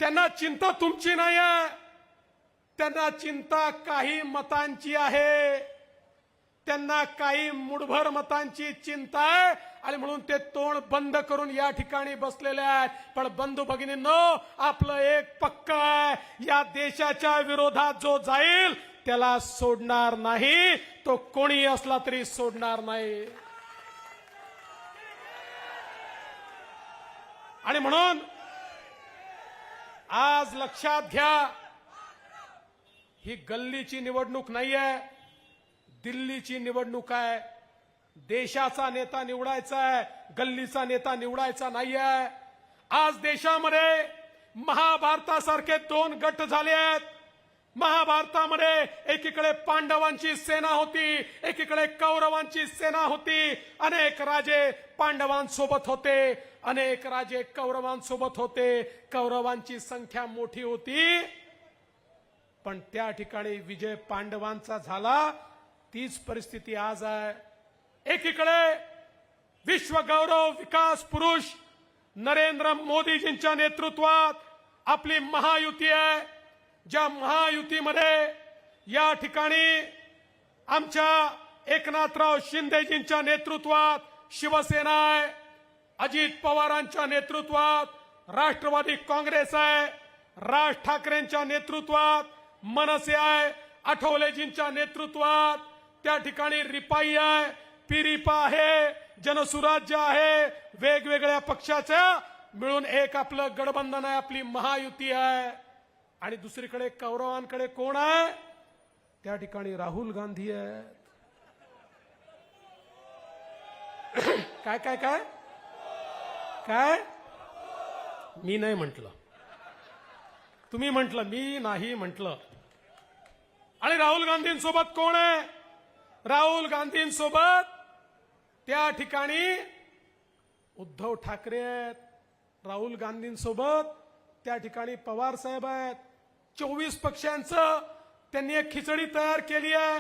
त्यांना चिंता तुमची नाही आहे, त्यांना चिंता काही मतांची आहे, त्यांना काही मुठभर मतांची चिंता आहे आणि म्हणून ते तोंड बंद करून या ठिकाणी बसलेले आहेत. पण बंधू भगिनींनो, आपलं एक पक्क आहे, या देशाच्या विरोधात जो जाईल त्याला सोडणार नाही, तो कोणी असला तरी सोडणार नाही. आणि म्हणून आज लक्षात घ्या, ही गल्लीची निवडणूक नाहीये, दिल्लीची निवडणूक आहे. देशाचा नेता निवडायचा आहे, गल्लीचा नेता निवडायचा नाहीये. आज देशामध्ये महाभारतासारखे दोन गट झाले आहेत. महाभारतामध्ये एकीकडे पांडवांची सेना होती, एकीकडे कौरवांची सेना होती. अनेक राजे पांडवांसोबत होते, अनेक राजे कौरवांसोबत होते. कौरवांची संख्या मोठी होती, पण त्या ठिकाणी विजय पांडवांचा झाला. तीच परिस्थिती आज आहे. एकीकडे विश्वगौरव विकास पुरुष नरेंद्र मोदीजींच्या नेतृत्वात आपली महायुती आहे. ज्या महायुतीमध्ये या ठिकाणी आमच्या एकनाथराव शिंदेजींच्या नेतृत्वात शिवसेना आहे, अजित पवारांच्या नेतृत्वात राष्ट्रवादी काँग्रेस आहे, राज ठाकरेंच्या नेतृत्वात मनसे आहे, आठवलेजींच्या नेतृत्वात त्या ठिकाणी रिपाई आहे, पिरिपा आहे, जनसुराज्य आहे. वेगवेगळ्या पक्षाच्या मिळून एक आपलं गठबंधन आहे, आपली महायुती आहे. आणि दुसरीकडे कौरवांकडे कोण आहे? त्या ठिकाणी राहुल गांधी आहे. काय काय काय काय मी नाही म्हटलं, तुम्ही म्हटलं, मी नाही म्हटलं. आणि राहुल गांधींसोबत कोण आहे? राहुल गांधींसोबत त्या ठिकाणी उद्धव ठाकरे आहेत. राहुल गांधींसोबत त्या ठिकाणी पवार साहेब आहेत. 24 पक्षांचं त्यांनी एक खिचडी तयार केली आहे.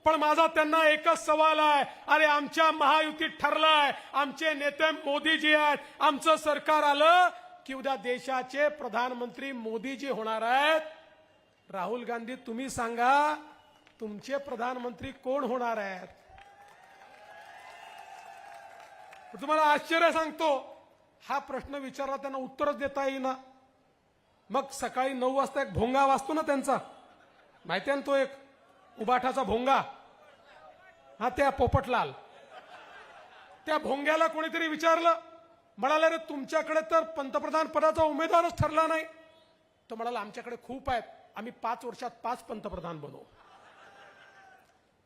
पण माझा त्यांना एकच सवाल आहे, अरे आमच्या महायुतीत ठरलंय, आमचे नेते मोदीजी आहेत, आमचं सरकार आलं की उद्या देशाचे प्रधानमंत्री मोदीजी होणार आहेत. राहुल गांधी, तुम्ही सांगा, तुमचे प्रधानमंत्री कोण होणार आहेत? तुम्हाला आश्चर्य सांगतो, हा प्रश्न विचारला त्यांना उत्तरच देता येईना. मग सकाळी 9 वाजता एक भोंगा वाजतो ना त्यांचा, माहिती आहे ना, तो एक उबाठाचा भोंगा, हा त्या पोपटलाल, त्या भोंग्याला कोणीतरी विचारलं, म्हणाले रे तुमच्याकडे तर पंतप्रधान पदाचा उमेदवारच ठरला नाही. तो म्हणाला आमच्याकडे खूप आहेत, आम्ही 5 वर्षात 5 पंतप्रधान बनवू.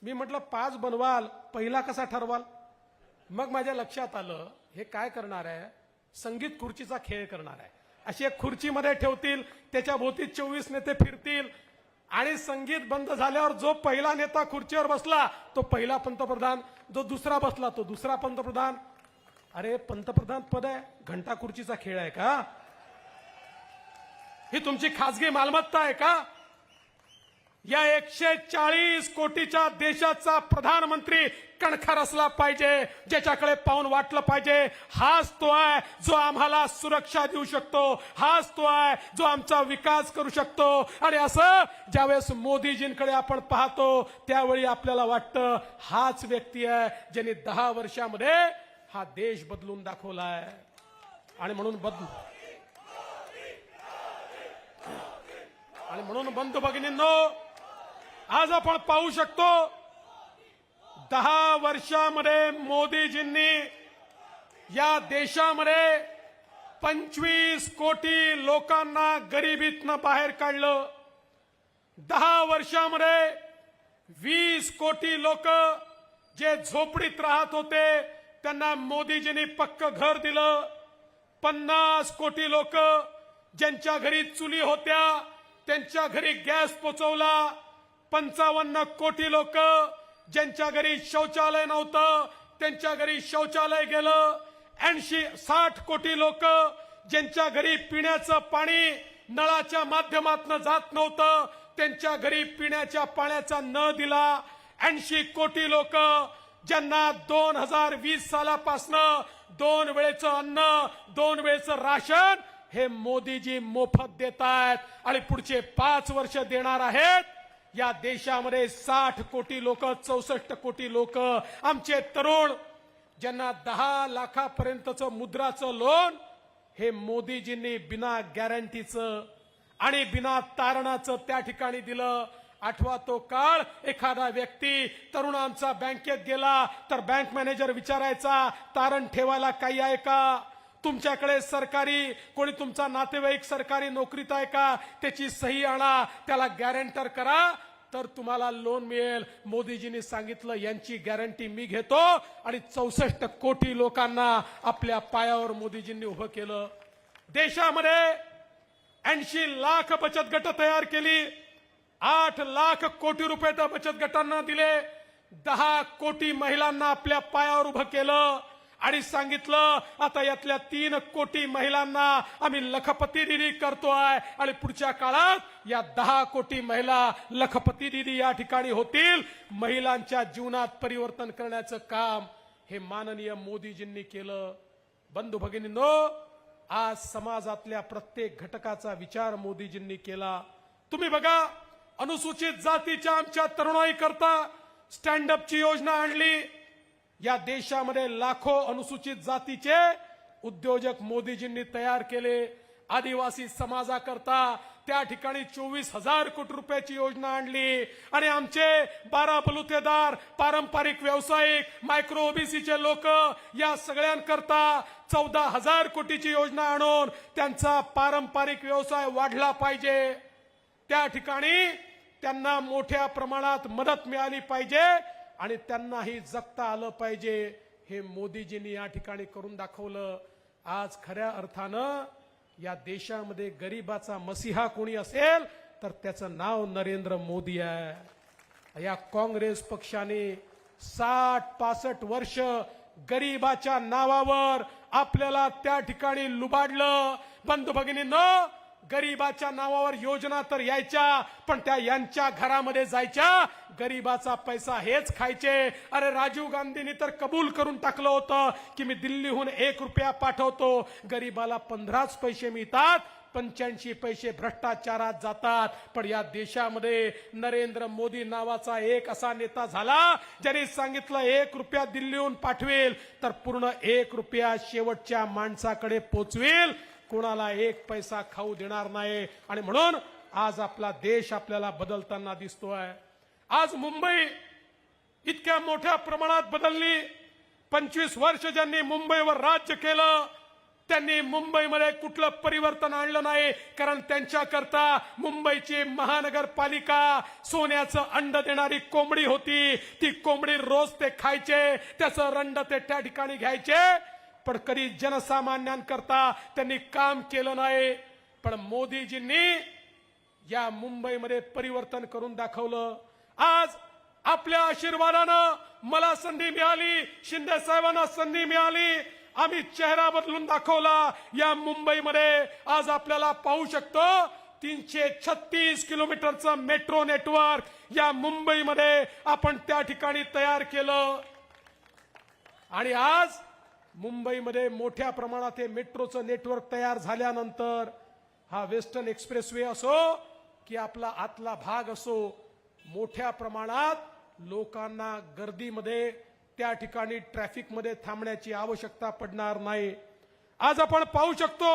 मी म्हटलं 5 बनवाल, पहिला कसा ठरवाल? मग माझ्या लक्षात आलं, हे काय करणार आहे, संगीत खुर्चीचा खेळ करणार आहे. अशी एक खुर्चीमध्ये ठेवतील, त्याच्या भोवती 24 नेते फिरतील आणि संगीत बंद झाल्यावर जो पहिला नेता खुर्चीवर बसला तो पहिला पंतप्रधान, जो दुसरा बसला तो दुसरा पंतप्रधान. अरे पंतप्रधान पद आहे, घंटा खुर्चीचा खेळ आहे का? ही तुमची खासगी मालमत्ता आहे का? या 140 कोटीच्या देशाचा प्रधानमंत्री कणखर असला पाहिजे, ज्याच्याकडे पाहून वाटलं पाहिजे हाच तो आहे जो आम्हाला सुरक्षा देऊ शकतो, हाच तो आहे जो आमचा विकास करू शकतो. आणि असं ज्यावेळेस मोदीजींकडे आपण पाहतो त्यावेळी आपल्याला वाटतं हाच व्यक्ती आहे ज्यांनी 10 वर्षामध्ये हा देश बदलून दाखवलाय. आणि म्हणून बंधू भगिनींनो, आज आपण पाहू शकतो 10 वर्षामध्ये मोदीजींनी या देशामध्ये 25 कोटी लोकांना गरिबीतनं बाहेर काढलं. 10 वर्षामध्ये 20 कोटी लोक जे झोपडीत राहत होते त्यांना मोदीजींनी पक्क घर दिलं. 50 कोटी लोक ज्यांच्या घरी चुली होत्या त्यांच्या घरी गॅस पोचवला. 55 कोटी लोक ज्यांच्या घरी शौचालय नव्हतं त्यांच्या घरी शौचालय गेलं. 60 कोटी लोक ज्यांच्या घरी पिण्याचं पाणी नळाच्या माध्यमातून जात नव्हतं त्यांच्या घरी पिण्याच्या पाण्याचा नळ दिला. 80 कोटी लोक ज्यांना 2020 सालापासून 2 वेळेचं अन्न, 2 वेळेचं राशन हे मोदीजी मोफत देत आहेत आणि पुढचे 5 वर्ष देणार आहेत. या देशामध्ये 60 कोटी लोक, 64 कोटी लोक, आमचे तरुण ज्यांना 10 लाखापर्यंतचं मुद्राचं लोन हे मोदीजींनी बिना गॅरंटीचं आणि बिना तारणाचं त्या ठिकाणी दिलं. आठवा तो काळ, एखादा व्यक्ती तरुणांचा बँकेत गेला तर बँक मॅनेजर विचारायचा तारण ठेवायला काही आहे का, तुमच्याकडे सरकारी कोणी तुमचा नातेवाईक सरकारी नोकरीत आहे का, त्याची सही आणा, त्याला गॅरंटर करा तर तुम्हाला लोन मिळेल. मोदीजींनी सांगितलं यांची गॅरंटी मी घेतो आणि 64 कोटी लोकांना आपल्या पायावर मोदीजींनी उभं केलं. देशामध्ये 80 लाख बचत गट तयार केली, 8 लाख कोटी रुपये त्या बचत गटांना दिले, 10 कोटी महिलांना आपल्या पायावर उभं केलं आणि सांगितलं आता यातल्या 3 कोटी महिलांना आम्ही लखपती दिदी करतोय आणि पुढच्या काळात या 10 कोटी महिला लखपती दिदी या ठिकाणी होतील. महिलांच्या जीवनात परिवर्तन करण्याचं काम हे माननीय मोदीजींनी केलं. बंधू भगिनींनो, आज समाजातल्या प्रत्येक घटकाचा विचार मोदीजींनी केला. तुम्ही बघा, अनुसूचित जातीच्या आमच्या तरुणाई करता स्टँड अपची योजना आणली. या देशामध्ये लाखो अनुसूचित जातीचे उद्योजक मोदीजींनी तयार केले. आदिवासी समाजाकरता त्या ठिकाणी 24,000 कोटी रुपयाची योजना आणली आणि आमचे 12 बलुतेदार, पारंपरिक व्यावसायिक, मायक्रो ओबीसीचे लोक या सगळ्यांकरता 14,000 कोटीची योजना आणून त्यांचा पारंपरिक व्यवसाय वाढला पाहिजे. त्या ठिकाणी त्यांना मोठ्या प्रमाणात मदत मिळाली पाहिजे आणि त्यांनाही जगता आलं पाहिजे. हे मोदीजींनी या ठिकाणी करून दाखवलं. आज खऱ्या अर्थानं या देशामध्ये गरिबाचा मसीहा कोणी असेल तर त्याचं नाव नरेंद्र मोदी आहे. या काँग्रेस पक्षाने 60-65 वर्ष गरिबाच्या नावावर आपल्याला त्या ठिकाणी लुबाडलं. बंधू भगिनींनो, गरिबाच्या नावावर योजना तर यायच्या पण त्या यांच्या घरामध्ये जायच्या, गरिबाचा पैसा हेच खायचे. अरे राजीव गांधींनी तर कबूल करून टाकलं होतं की मी दिल्लीहून 1 रुपया पाठवतो, गरिबाला 15 पैसे मिळतात, 85 पैसे भ्रष्टाचारात जातात. पण या देशामध्ये नरेंद्र मोदी नावाचा एक असा नेता झाला ज्यांनी सांगितलं 1 रुपया दिल्लीहून पाठवेल तर पूर्ण 1 रुपया शेवटच्या माणसाकडे पोचवेल, कोणाला 1 पैसा खाऊ देणार नाही. आणि म्हणून आज आपला देश आपल्याला बदलताना दिसतोय. आज मुंबई इतक्या मोठ्या प्रमाणात बदलली. 25 वर्ष ज्यांनी मुंबईवर राज्य केलं त्यांनी मुंबईमध्ये कुठलं परिवर्तन आणलं नाही, कारण त्यांच्याकरता मुंबईची महानगरपालिका सोन्याचं अंड देणारी कोंबडी होती. ती कोंबडी रोज ते खायचे, त्याचं रंड ते त्या ठिकाणी घ्यायचे, पण कधी जनसामान्यांकरता त्यांनी काम केलं नाही. पण मोदीजींनी या मुंबईमध्ये परिवर्तन करून दाखवलं. आज आपल्या आशीर्वादानं मला संधी मिळाली, शिंदे साहेबांना संधी मिळाली, आम्ही चेहरा बदलून दाखवला. या मुंबईमध्ये आज आपल्याला पाहू शकतो 336 किलोमीटरचं मेट्रो नेटवर्क या मुंबईमध्ये आपण त्या ठिकाणी तयार केलं. आणि आज मुंबईमध्ये मोठ्या प्रमाणात हे मेट्रोचं नेटवर्क तयार झाल्यानंतर हा वेस्टर्न एक्सप्रेसवे असो की आपला आतला भाग असो, मोठ्या प्रमाणात लोकांना गर्दीमध्ये त्या ठिकाणी ट्रॅफिकमध्ये थांबण्याची आवश्यकता पडणार नाही. आज आपण पाहू शकतो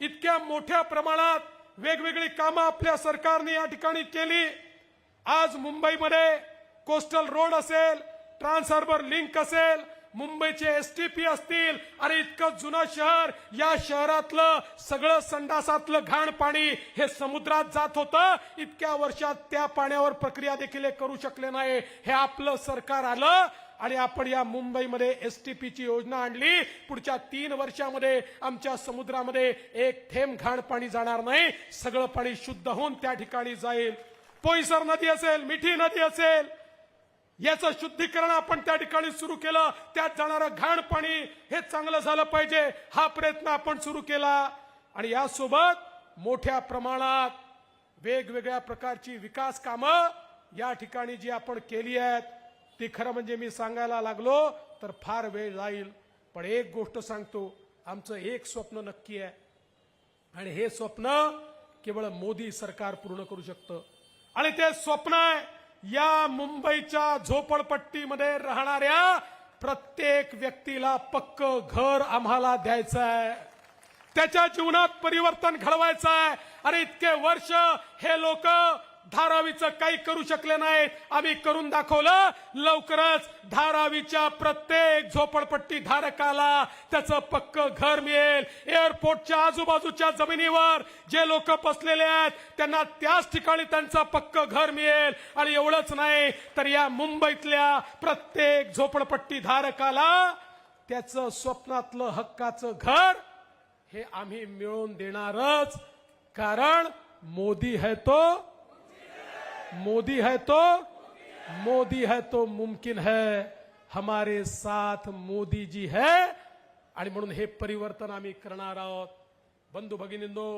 इतक्या मोठ्या प्रमाणात वेगवेगळी कामं आपल्या सरकारने या ठिकाणी केली. आज मुंबईमध्ये कोस्टल रोड असेल, ट्रान्स हार्बर लिंक असेल, मुंबईचे एसटीपी असतील. अरे इतकं जुनं शहर, या शहरातलं सगळं संडासातलं घाण पाणी हे समुद्रात जात होतं. इतक्या वर्षात त्या पाण्यावर प्रक्रिया देखील करू शकले नाही. हे आपलं सरकार आलं आणि आपण या मुंबईमध्ये एसटीपीची योजना आणली. पुढच्या 3 वर्षामध्ये आमच्या समुद्रामध्ये एक थेंब घाण पाणी जाणार नाही, सगळं पाणी शुद्ध होऊन त्या ठिकाणी जाईल. पोईसर नदी असेल, मिठी नदी असेल, याचं शुद्धीकरण आपण त्या ठिकाणी सुरू केलं. त्यात जाणारं घाण पाणी हे चांगलं झालं पाहिजे, हा प्रयत्न आपण सुरू केला. आणि यासोबत मोठ्या प्रमाणात वेगवेगळ्या प्रकारची विकास कामं या ठिकाणी जी आपण केली आहेत ती खरं म्हणजे मी सांगायला लागलो तर फार वेळ जाईल. पण एक गोष्ट सांगतो, आमचं एक स्वप्न नक्की आहे. आणि हे स्वप्न केवळ मोदी सरकार पूर्ण करू शकतं. आणि ते स्वप्न आहे या मुंबईच्या झोपडपट्टीमध्ये राहणाऱ्या प्रत्येक व्यक्तीला पक्क घर आम्हाला द्यायचं आहे, त्याच्या जीवनात परिवर्तन घडवायचं आहे. अरे इतके वर्ष हे लोक धारावीचं काही करू शकले नाहीत, आम्ही करून दाखवलं. लवकरच धारावीच्या प्रत्येक झोपडपट्टी धारकाला त्याचं पक्क घर मिळेल. एअरपोर्टच्या आजूबाजूच्या जमिनीवर जे लोक बसलेले आहेत त्यांना त्याच ठिकाणी त्यांचं पक्क घर मिळेल. आणि एवढंच नाही तर या मुंबईतल्या प्रत्येक झोपडपट्टी धारकाला त्याचं स्वप्नातलं हक्काचं घर हे आम्ही मिळवून देणारच. कारण मोदी है तो, मोदी है तो, मोदी है तो मुमकिन है, हमारे साथ मोदी जी है. आणि म्हणून हे परिवर्तन आम्ही करणार आहोत. बंधू भगिनींनो,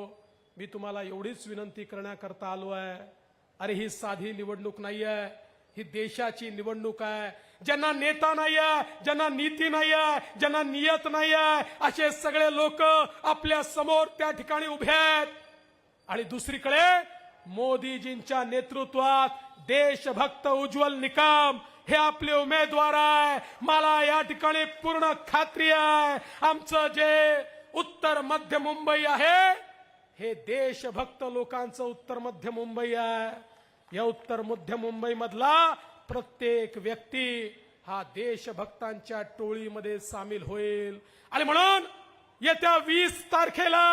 मी तुम्हाला एवढीच विनंती करण्याकरता आलो आहे. अरे ही साधी निवडणूक नाही आहे, ही देशाची निवडणूक आहे. ज्यांना नेता नाही आहे, ज्यांना नीती नाही आहे, ज्यांना नियत नाही आहे, असे सगळे लोक आपल्या समोर त्या ठिकाणी उभे आहेत. आणि दुसरीकडे मोदीजींच्या नेतृत्वात देशभक्त उज्ज्वल निकम हे आपले उमेदवार आहे. मला या ठिकाणी पूर्ण खात्री आहे आमचं जे उत्तर मध्य मुंबई आहे हे देशभक्त लोकांचं उत्तर मध्य मुंबई आहे. या उत्तर मध्य मुंबई मधला प्रत्येक व्यक्ती हा देशभक्तांच्या टोळीमध्ये सामील होईल. आणि म्हणून येत्या 20 तारखेला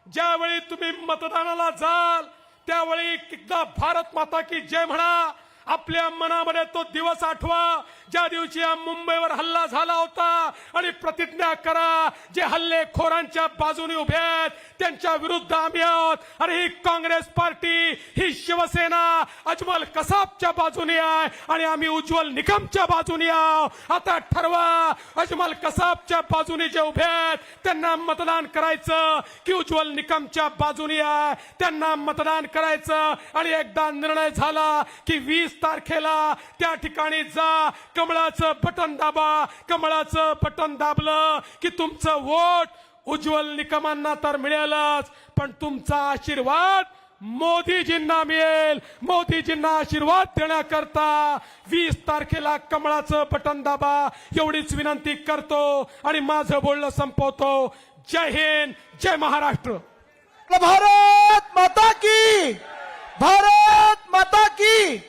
ज्यावेळी तुम्ही मतदानाला जाल त्यावेळी एकदा भारत माता की जय म्हणा. आपल्या मनामध्ये तो दिवस आठवा ज्या दिवशी या मुंबईवर हल्ला झाला होता. आणि प्रतिज्ञा करा, जे हल्लेखोरांच्या बाजूने उभे आहेत त्यांच्या विरुद्ध आम्ही आहोत. अरे ही काँग्रेस पार्टी, ही शिवसेना अजमल कसाबच्या बाजूने आहे आणि आम्ही उज्ज्वल निकमच्या बाजूने आहोत. आता ठरवा, अजमल कसाबच्या बाजूने जे उभे आहेत त्यांना मतदान करायचं की उज्ज्वल निकमच्या बाजूने आहे त्यांना मतदान करायचं. आणि एकदा निर्णय झाला की 20 तारखेला त्या ठिकाणी जा, कमळाचं बटन दाबा. कमळाचं बटन दाबलं की तुमचं वोट उज्ज्वल निकमांना तर मिळेलच, पण तुमचा आशीर्वाद मोदीजींना मिळेल. मोदीजींना आशीर्वाद देण्याकरता 20 तारखेला कमळाचं बटन दाबा एवढीच विनंती करतो आणि माझं बोलणं संपवतो. जय हिंद, जय महाराष्ट्र. भारत माता की, भारत माता की.